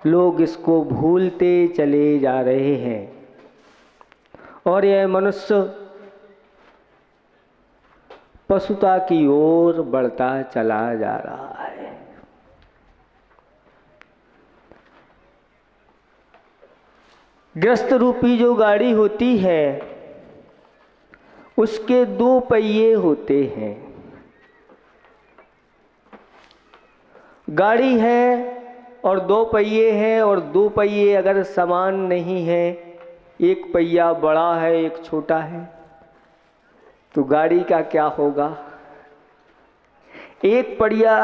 लोग इसको भूलते चले जा रहे हैं और यह मनुष्य पशुता की ओर बढ़ता चला जा रहा है। ग्रस्त रूपी जो गाड़ी होती है उसके दो पहिए होते हैं। गाड़ी है और दो पहिए हैं, और दो पहिए अगर समान नहीं है, एक पहिया बड़ा है एक छोटा है, तो गाड़ी का क्या होगा? एक पहिया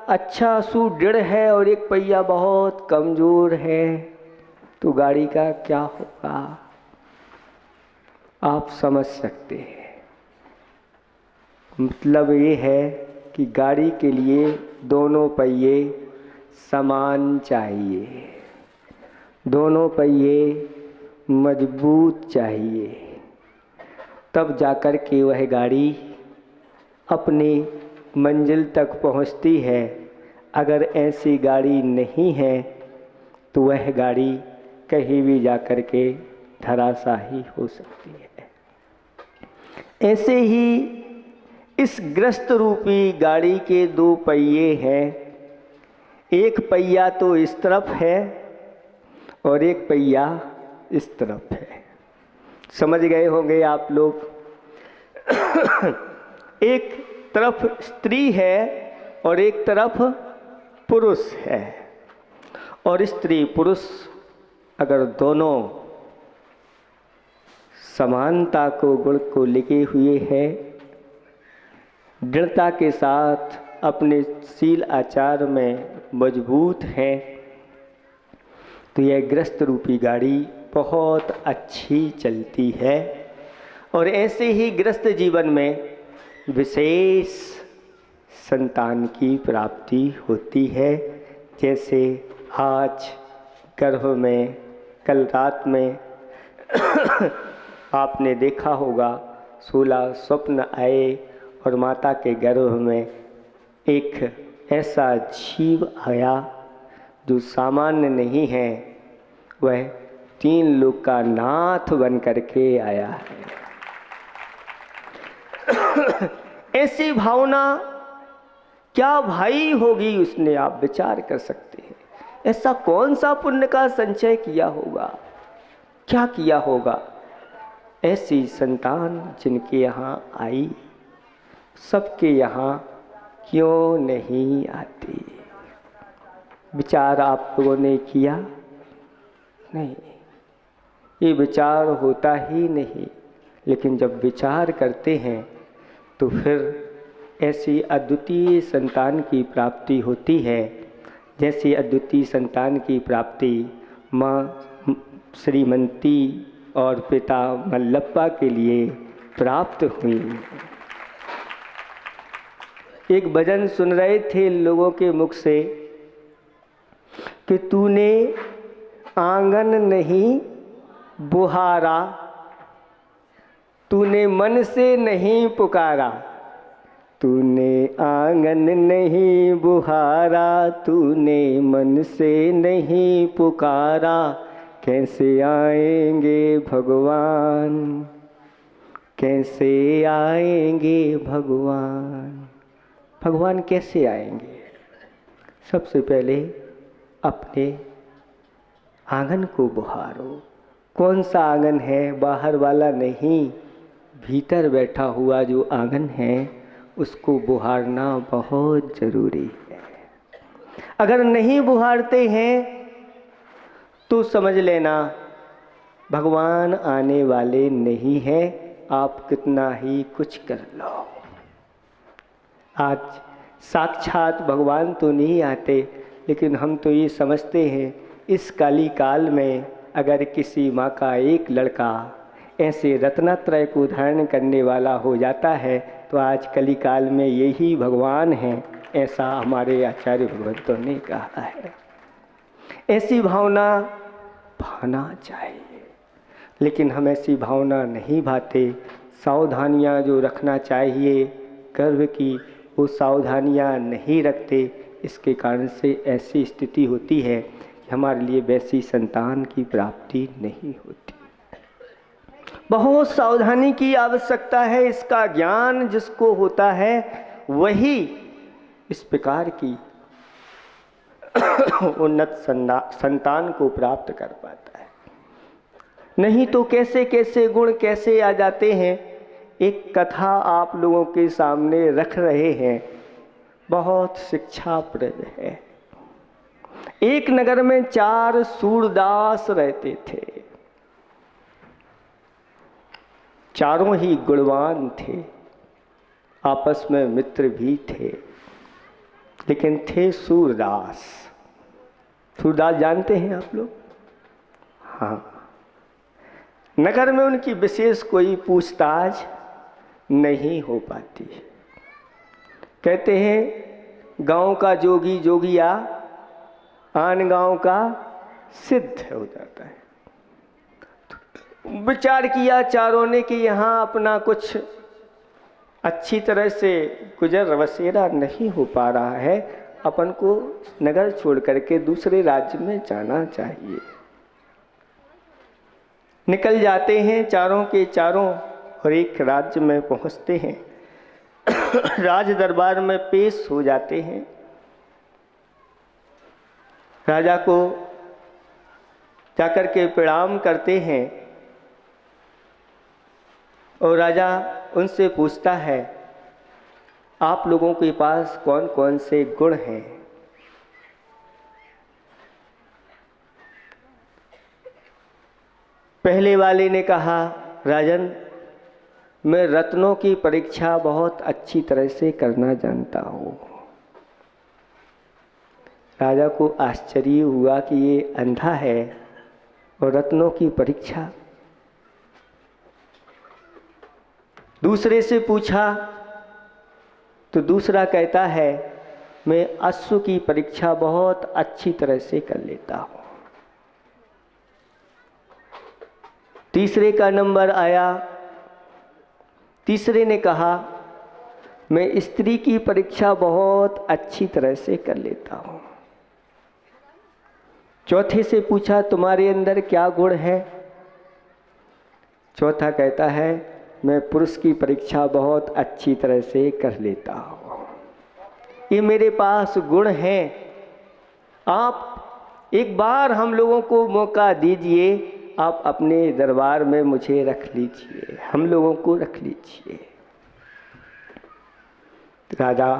अच्छा सुदृढ़ है और एक पहिया बहुत कमजोर है, तो गाड़ी का क्या होगा? आप समझ सकते हैं। मतलब ये है कि गाड़ी के लिए दोनों पहिए समान चाहिए, दोनों पहिए मजबूत चाहिए, तब जाकर के वह गाड़ी अपनी मंजिल तक पहुंचती है। अगर ऐसी गाड़ी नहीं है तो वह गाड़ी कहीं भी जाकर के धराशायी हो सकती है। ऐसे ही इस ग्रस्त रूपी गाड़ी के दो पहिए हैं। एक पहिया तो इस तरफ है और एक पहिया इस तरफ है। समझ गए होंगे आप लोग। एक तरफ स्त्री है और एक तरफ पुरुष है, और स्त्री पुरुष अगर दोनों समानता को गुण को लेके हुए हैं, दृढ़ता के साथ अपने शील आचार में मजबूत हैं, तो यह ग्रस्त रूपी गाड़ी बहुत अच्छी चलती है। और ऐसे ही ग्रस्त जीवन में विशेष संतान की प्राप्ति होती है। जैसे आज गर्भ में कल रात में आपने देखा होगा 16 स्वप्न आए और माता के गर्भ में एक ऐसा जीव आया जो सामान्य नहीं है, वह 3 लोक का नाथ बन करके आया है। ऐसी भावना क्या भाई होगी उसने, आप विचार कर सकते हैं। ऐसा कौन सा पुण्य का संचय किया होगा, क्या किया होगा? ऐसी संतान जिनके यहाँ आई, सबके यहाँ क्यों नहीं आती? विचार आप लोगों ने किया? नहीं, ये विचार होता ही नहीं। लेकिन जब विचार करते हैं तो फिर ऐसी अद्वितीय संतान की प्राप्ति होती है, जैसी अद्वितीय संतान की प्राप्ति माँ श्रीमती और पिता मल्लप्पा के लिए प्राप्त हुई। एक भजन सुन रहे थे लोगों के मुख से कि तूने आंगन नहीं बुहारा, तूने मन से नहीं पुकारा, तूने आंगन नहीं बुहारा, तूने मन से नहीं पुकारा, कैसे आएंगे भगवान, कैसे आएंगे भगवान? भगवान कैसे आएंगे? सबसे पहले अपने आंगन को बुहारो। कौन सा आंगन है? बाहर वाला नहीं, भीतर बैठा हुआ जो आंगन है उसको बुहारना बहुत ज़रूरी है। अगर नहीं बुहारते हैं तो समझ लेना भगवान आने वाले नहीं हैं, आप कितना ही कुछ कर लो। आज साक्षात भगवान तो नहीं आते, लेकिन हम तो ये समझते हैं इस काली काल में अगर किसी माँ का एक लड़का ऐसे रत्नत्रय को धारण करने वाला हो जाता है तो आज कली काल में यही भगवान हैं, ऐसा हमारे आचार्य भगवंतों ने कहा है। ऐसी भावना भाना चाहिए, लेकिन हम ऐसी भावना नहीं भाते। सावधानियाँ जो रखना चाहिए गर्भ की, वो सावधानियाँ नहीं रखते। इसके कारण से ऐसी स्थिति होती है कि हमारे लिए वैसी संतान की प्राप्ति नहीं होती। बहुत सावधानी की आवश्यकता है। इसका ज्ञान जिसको होता है वही इस प्रकार की उन्नत संतान को प्राप्त कर पाता है। नहीं तो कैसे कैसे गुण कैसे आ जाते हैं। एक कथा आप लोगों के सामने रख रहे हैं, बहुत शिक्षाप्रद है। एक नगर में 4 सूरदास रहते थे। चारों ही गुणवान थे, आपस में मित्र भी थे, लेकिन थे सूरदास। सूरदास जानते हैं आप लोग? हाँ। नगर में उनकी विशेष कोई पूछताछ नहीं हो पाती। कहते हैं गांव का जोगी जोगिया आन गांव का सिद्ध हो जाता है। विचार किया चारों ने कि यहाँ अपना कुछ अच्छी तरह से गुजर बसेरा नहीं हो पा रहा है, अपन को नगर छोड़ करके दूसरे राज्य में जाना चाहिए। निकल जाते हैं चारों के चारों और एक राज्य में पहुंचते हैं। राज दरबार में पेश हो जाते हैं। राजा को जाकर के प्रणाम करते हैं और राजा उनसे पूछता है, आप लोगों के पास कौन कौन से गुण हैं? पहले वाले ने कहा, राजन मैं रत्नों की परीक्षा बहुत अच्छी तरह से करना जानता हूँ। राजा को आश्चर्य हुआ कि ये अंधा है और रत्नों की परीक्षा। दूसरे से पूछा तो दूसरा कहता है, मैं अश्व की परीक्षा बहुत अच्छी तरह से कर लेता हूँ। तीसरे का नंबर आया। तीसरे ने कहा, मैं स्त्री की परीक्षा बहुत अच्छी तरह से कर लेता हूँ। चौथे से पूछा, तुम्हारे अंदर क्या गुण है? चौथा कहता है, मैं पुरुष की परीक्षा बहुत अच्छी तरह से कर लेता हूँ। ये मेरे पास गुण हैं। आप एक बार हम लोगों को मौका दीजिए, आप अपने दरबार में मुझे रख लीजिए, हम लोगों को रख लीजिए। राजा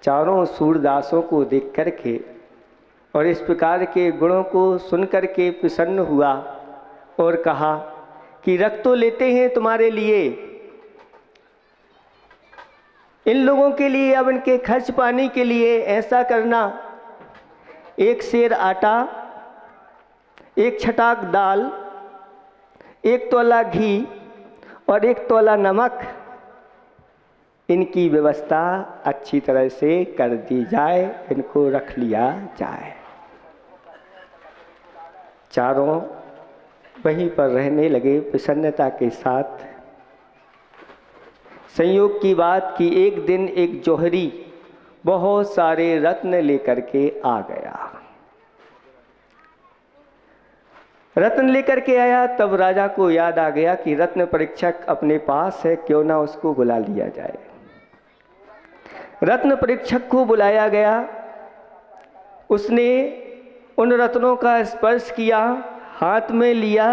चारों सूरदासों को देख करके और इस प्रकार के गुणों को सुन करके प्रसन्न हुआ और कहा कि रख तो लेते हैं तुम्हारे लिए, इन लोगों के लिए अब इनके खर्च पाने के लिए ऐसा करना, 1 सेर आटा, 1 छटाक दाल, 1 तोला घी और 1 तोला नमक, इनकी व्यवस्था अच्छी तरह से कर दी जाए, इनको रख लिया जाए। चारों वहीं पर रहने लगे प्रसन्नता के साथ। संयोग की बात कि एक दिन एक जौहरी बहुत सारे रत्न लेकर के आ गया। रत्न लेकर के आया, तब राजा को याद आ गया कि रत्न परीक्षक अपने पास है, क्यों ना उसको बुला लिया जाए। रत्न परीक्षक को बुलाया गया। उसने उन रत्नों का स्पर्श किया, हाथ में लिया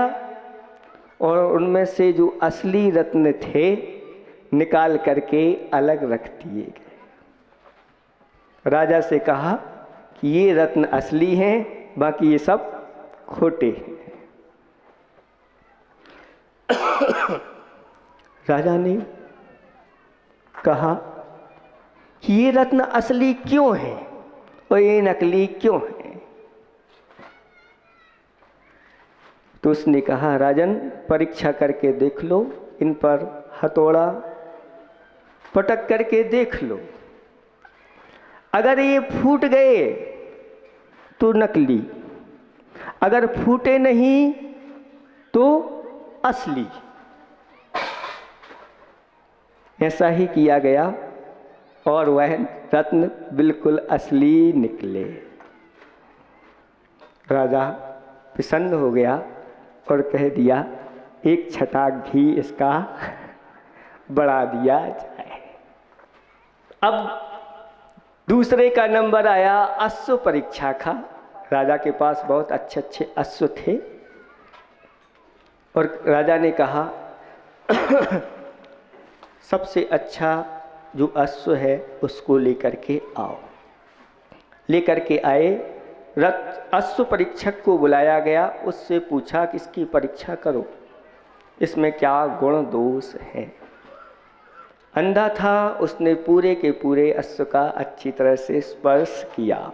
और उनमें से जो असली रत्न थे निकाल करके अलग रख दिए गए। राजा से कहा कि ये रत्न असली हैं, बाकी ये सब खोटे हैं। राजा ने कहा कि ये रत्न असली क्यों हैं और ये नकली क्यों हैं? तो उसने कहा, राजन परीक्षा करके देख लो, इन पर हथौड़ा पटक करके देख लो, अगर ये फूट गए तो नकली, अगर फूटे नहीं तो असली। ऐसा ही किया गया और वह रत्न बिल्कुल असली निकले। राजा प्रसन्न हो गया और कह दिया एक छटाक घी इसका बढ़ा दिया जाए। अब दूसरे का नंबर आया अश्व परीक्षा का। राजा के पास बहुत अच्छे अच्छे अश्व थे और राजा ने कहा सबसे अच्छा जो अश्व है उसको लेकर के आओ। लेकर के आए, रथ अश्व परीक्षक को बुलाया गया, उससे पूछा कि इसकी परीक्षा करो, इसमें क्या गुण दोष है। अंधा था, उसने पूरे के पूरे अश्व का अच्छी तरह से स्पर्श किया।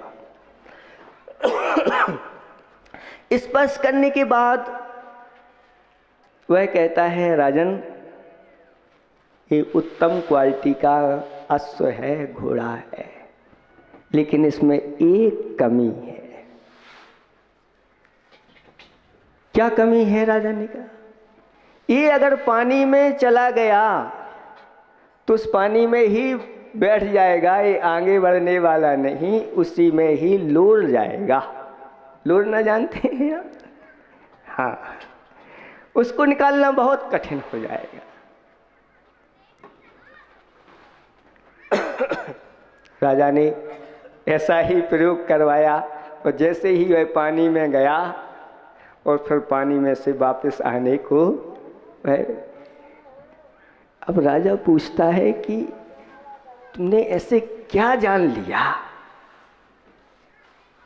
स्पर्श करने के बाद वह कहता है राजन ये उत्तम क्वालिटी का अश्व है, घोड़ा है, लेकिन इसमें एक कमी है। क्या कमी है? राजा ने कहा ये अगर पानी में चला गया तो उस पानी में ही बैठ जाएगा, ये आगे बढ़ने वाला नहीं, उसी में ही लोर जाएगा। लोर ना जानते हैं आप? हाँ, उसको निकालना बहुत कठिन हो जाएगा। राजा ने ऐसा ही प्रयोग करवाया और जैसे ही वह पानी में गया और फिर पानी में से वापस आने को वह, अब राजा पूछता है कि तुमने ऐसे क्या जान लिया,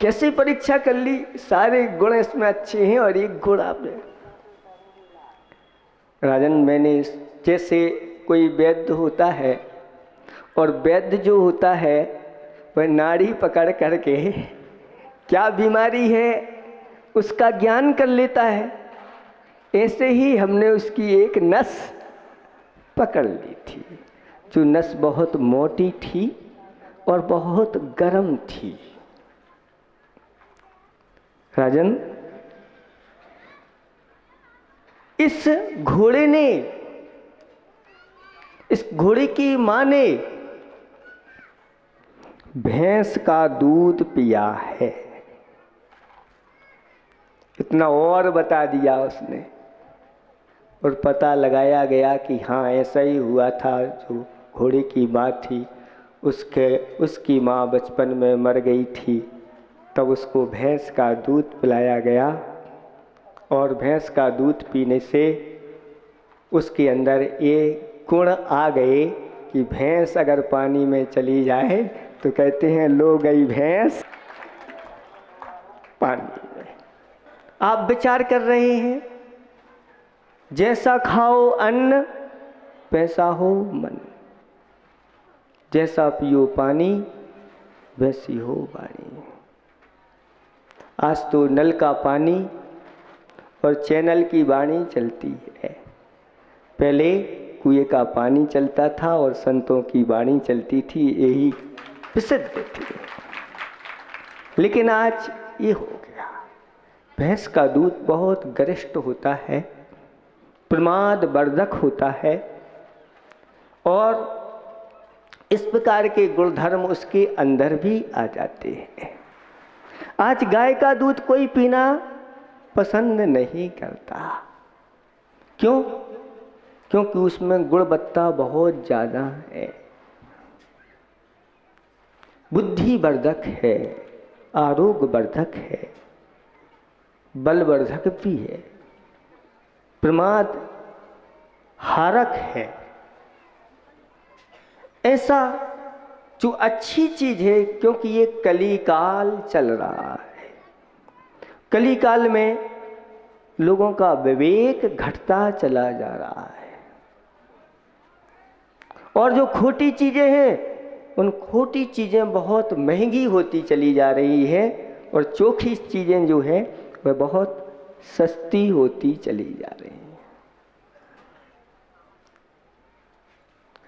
कैसे परीक्षा कर ली, सारे गुण इसमें अच्छे हैं और एक गुण आपने। राजन मैंने जैसे कोई वैद्य होता है और वैद्य जो होता है वह नाड़ी पकड़ करके क्या बीमारी है उसका ज्ञान कर लेता है, ऐसे ही हमने उसकी एक नस पकड़ ली थी, जो नस बहुत मोटी थी और बहुत गर्म थी। राजन इस घोड़े ने, इस घोड़े की मां ने भैंस का दूध पिया है, इतना और बता दिया उसने। और पता लगाया गया कि हाँ ऐसा ही हुआ था। जो घोड़े की माँ थी उसकी माँ बचपन में मर गई थी, तब उसको भैंस का दूध पिलाया गया और भैंस का दूध पीने से उसके अंदर ये गुण आ गए कि भैंस अगर पानी में चली जाए तो कहते हैं लो गई भैंस पानी में। आप विचार कर रहे हैं, जैसा खाओ अन्न वैसा हो मन, जैसा पियो पानी वैसी हो वाणी। आज तो नल का पानी और चैनल की वाणी चलती है, पहले कुएं का पानी चलता था और संतों की वाणी चलती थी, यही प्रसिद्ध थी। लेकिन आज ये हो गया, भैंस का दूध बहुत गरिष्ठ होता है, प्रमाद वर्धक होता है और इस प्रकार के गुणधर्म उसके अंदर भी आ जाते हैं। आज गाय का दूध कोई पीना पसंद नहीं करता, क्यों? क्योंकि उसमें गुणवत्ता बहुत ज़्यादा है, बुद्धिवर्धक है, आरोग्यवर्धक है, बलवर्धक भी है, प्रमाद हारक है। ऐसा जो अच्छी चीज है, क्योंकि ये कलिकाल चल रहा है। कलिकाल में लोगों का विवेक घटता चला जा रहा है और जो खोटी चीजें हैं उन खोटी चीजें बहुत महंगी होती चली जा रही है और चोखी चीजें जो हैं वह बहुत सस्ती होती चली जा रही है।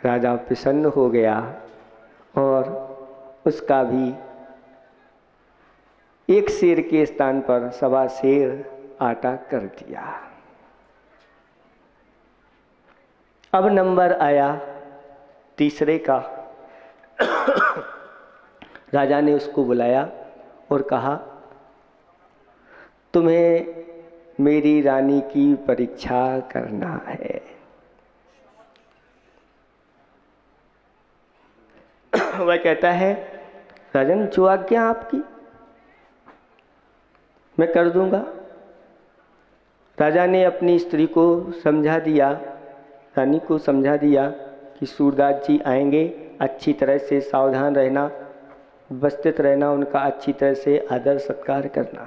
राजा प्रसन्न हो गया और उसका भी एक शेर के स्थान पर 1.25 शेर आटा कर दिया। अब नंबर आया तीसरे का। राजा ने उसको बुलाया और कहा तुम्हें मेरी रानी की परीक्षा करना है। वह कहता है, राजन जो आज्ञा आपकी मैं कर दूंगा। राजा ने अपनी स्त्री को समझा दिया, रानी को समझा दिया कि सूरदास जी आएंगे, अच्छी तरह से सावधान रहना, उपस्थित रहना, उनका अच्छी तरह से आदर सत्कार करना।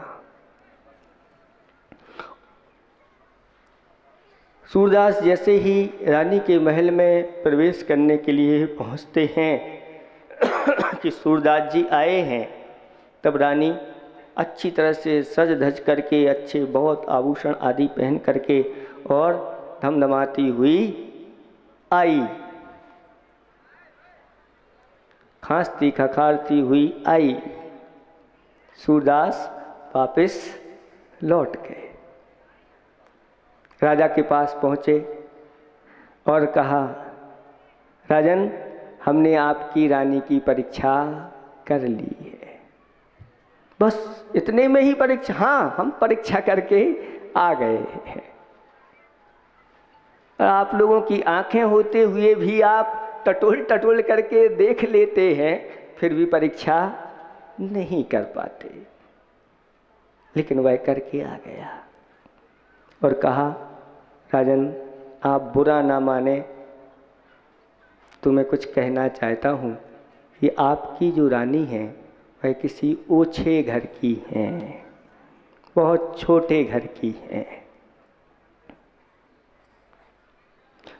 सूरदास जैसे ही रानी के महल में प्रवेश करने के लिए पहुंचते हैं कि सूरदास जी आए हैं, तब रानी अच्छी तरह से सज धज करके, अच्छे बहुत आभूषण आदि पहन करके और धमधमाती हुई आई, खांसती खखारती हुई आई। सूरदास वापस लौट गए, राजा के पास पहुँचे और कहा, राजन हमने आपकी रानी की परीक्षा कर ली है। बस इतने में ही परीक्षा? हाँ, हम परीक्षा करके आ गए हैं। और आप लोगों की आंखें होते हुए भी आप टटोल टटोल करके देख लेते हैं, फिर भी परीक्षा नहीं कर पाते। लेकिन वह करके आ गया और कहा, राजन आप बुरा ना माने तो मैं कुछ कहना चाहता हूँ कि आपकी जो रानी है वह किसी ओछे घर की हैं, बहुत छोटे घर की हैं।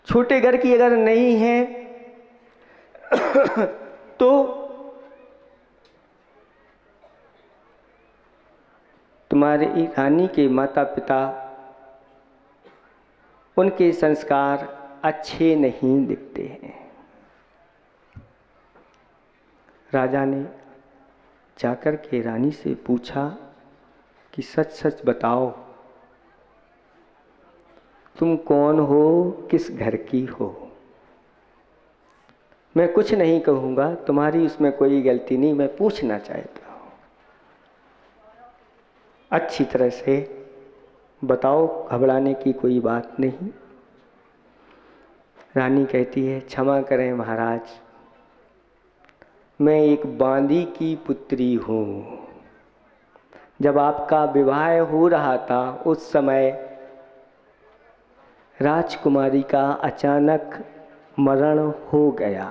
छोटे घर की अगर नहीं है तो तुम्हारी रानी के माता पिता, उनके संस्कार अच्छे नहीं दिखते हैं। राजा ने जाकर के रानी से पूछा कि सच सच बताओ, तुम कौन हो, किस घर की हो? मैं कुछ नहीं कहूँगा, तुम्हारी उसमें कोई गलती नहीं, मैं पूछना चाहता हूँ, अच्छी तरह से बताओ, घबराने की कोई बात नहीं। रानी कहती है, क्षमा करें महाराज, मैं एक बांदी की पुत्री हूँ। जब आपका विवाह हो रहा था उस समय राजकुमारी का अचानक मरण हो गया।